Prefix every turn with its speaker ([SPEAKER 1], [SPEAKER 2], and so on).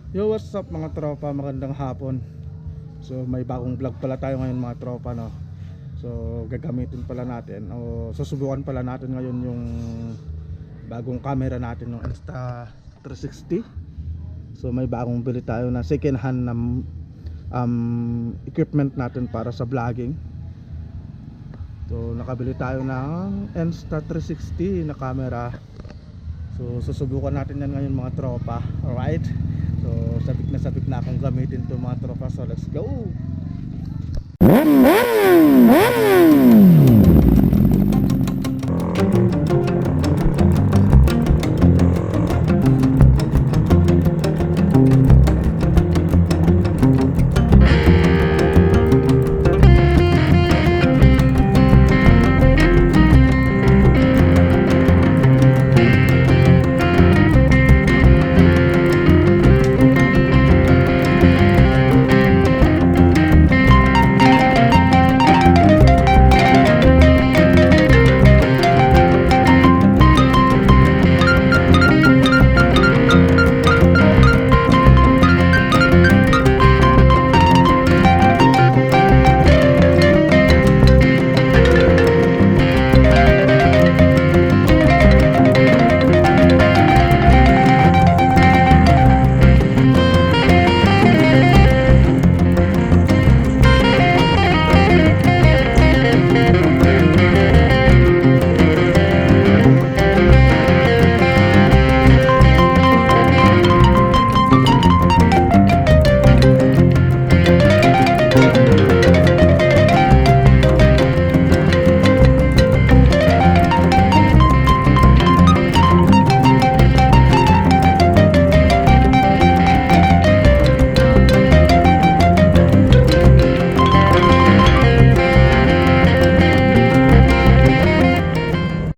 [SPEAKER 1] Yo, what's up mga tropa, magandang hapon. So may bagong vlog pala tayo ngayon mga tropa, no. So gagamitin pala natin o susubukan pala natin ngayon yung bagong camera natin ng Insta360. So may bagong bili tayo na second hand na equipment natin para sa vlogging. So nakabili tayo ng Insta360 na camera. So susubukan natin yan ngayon mga tropa. Alright. So sabik na akong gamitin to mga tropa. So let's go.